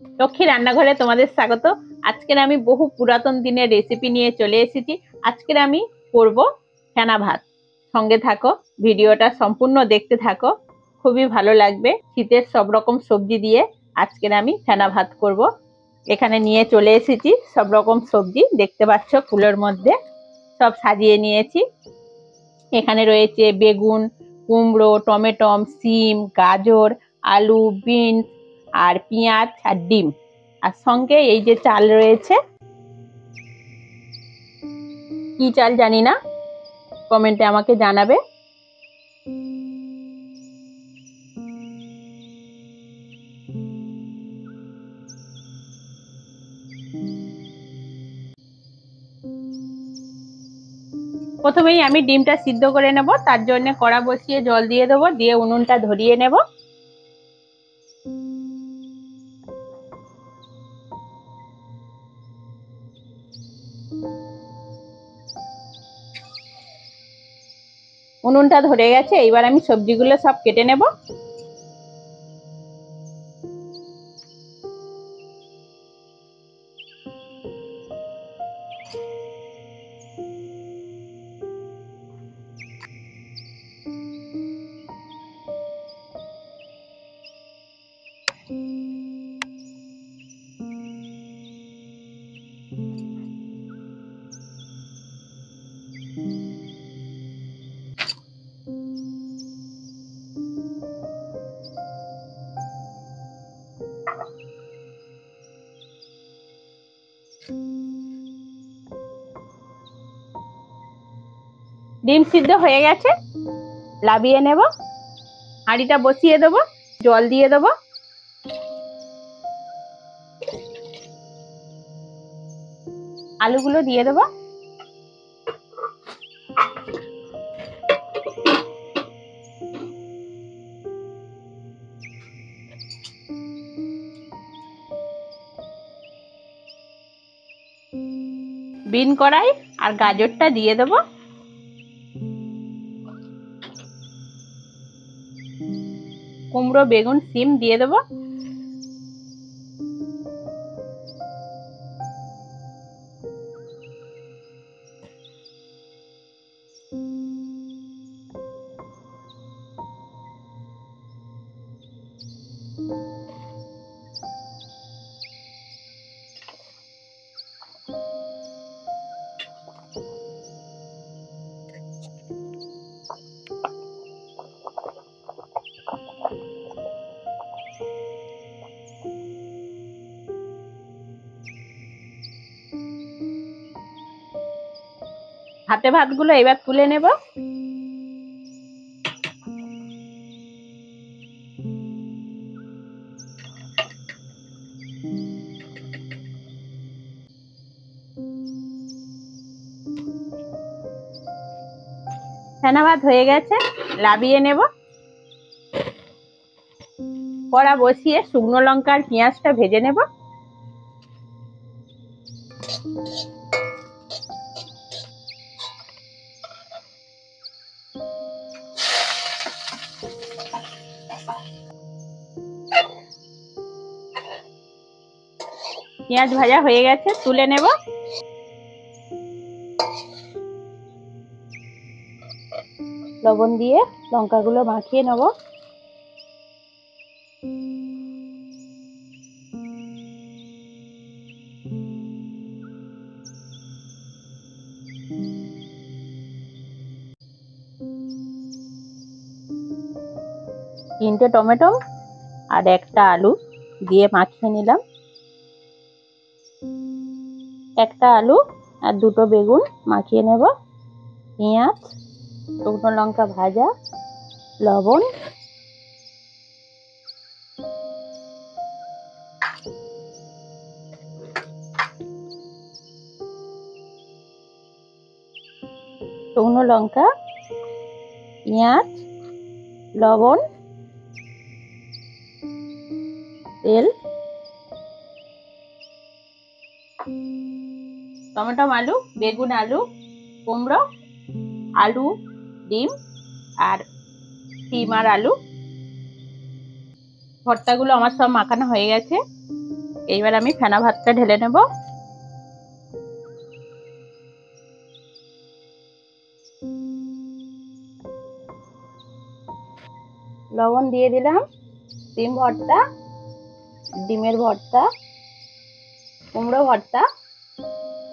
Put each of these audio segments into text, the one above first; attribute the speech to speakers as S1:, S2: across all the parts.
S1: লক্ষ্মী রান্নাঘরে তোমাদের স্বাগত। আজকের আমি বহু পুরাতন দিনের রেসিপি নিয়ে চলে এসেছি। আজকের আমি করব ফেনা ভাত। সঙ্গে থাকো, ভিডিওটা সম্পূর্ণ দেখতে থাকো, খুবই ভালো লাগবে। শীতের সব রকম সবজি দিয়ে আজকের আমি ফেনা ভাত করব। এখানে নিয়ে চলে এসেছি সব রকম সবজি, দেখতে পাচ্ছ কুলোর মধ্যে সব সাজিয়ে নিয়েছি। এখানে রয়েছে বেগুন, কুমড়ো, টমেটো, সিম, গাজর, আলু, বিনস আর পেঁয়াজ আর ডিম। আর সঙ্গে এই যে চাল রয়েছে, কি চাল জানি না, কমেন্টে আমাকে জানাবে। প্রথমেই আমি ডিমটা সিদ্ধ করে নেব, তার জন্য কড়া বসিয়ে জল দিয়ে দেবো, দিয়ে উনুনটা ধরিয়ে নেব। উনুনটা ধরে গেছে, এবার আমি সবজিগুলো সব কেটে নেব। ডিম সিদ্ধ হয়ে গেছে, লাবিয়ে নেব। হাঁড়িটা বসিয়ে দেব, জল দিয়ে দেব। আলুগুলো দিয়ে দেব। বিন কড়াই আর গাজরটা দিয়ে দেব। কুমড়ো, বেগুন, সিম দিয়ে দেব। হাতে ভাতগুলো এবার তুলে নেব। ফেনা ভাত হয়ে গেছে, লাবিয়ে নেব। কড়া বসিয়ে শুকনো লঙ্কা আর পেঁয়াজটা ভেজে নেব। পেঁয়াজ ভাজা হয়ে গেছে, তুলে নেব। লবণ দিয়ে লঙ্কাগুলো মাখিয়ে নেব। তিনটে টমেটো আর একটা আলু দিয়ে মাখিয়ে নিলাম। একটা আলু আর দুটো বেগুন মাখিয়ে নেব। পেঁয়াজ, শুকনো লঙ্কা ভাজা, লবণ, শুকনো লঙ্কা, পেঁয়াজ, লবণ, তেল, টমেটো, আলু, বেগুন, আলু, কুমড়ো, আলু, ডিম আর সিম আর আলু। ভর্তাগুলো আমার সব মাখানো হয়ে গেছে। এইবার আমি ফেনা ভাতটা ঢেলে নেব। লবণ দিয়ে দিলাম, ডিম ভর্তা, ডিমের ভর্তা, কুমড়ো ভর্তা,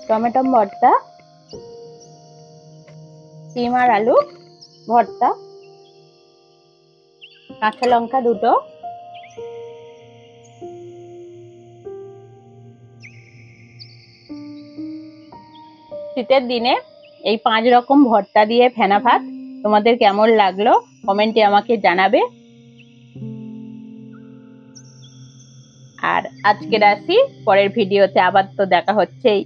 S1: টমেটো ভর্তা, ডিম আর আলু ভর্তা, কাঁচা লঙ্কা দুটো, শীতের দিনে এই 5 রকম ভর্তা দিয়ে ফেনা ভাত তোমাদের কেমন লাগলো কমেন্টে আমাকে জানাবে। আর আজকের আসি, পরের ভিডিওতে আবার তো দেখা হচ্ছেই।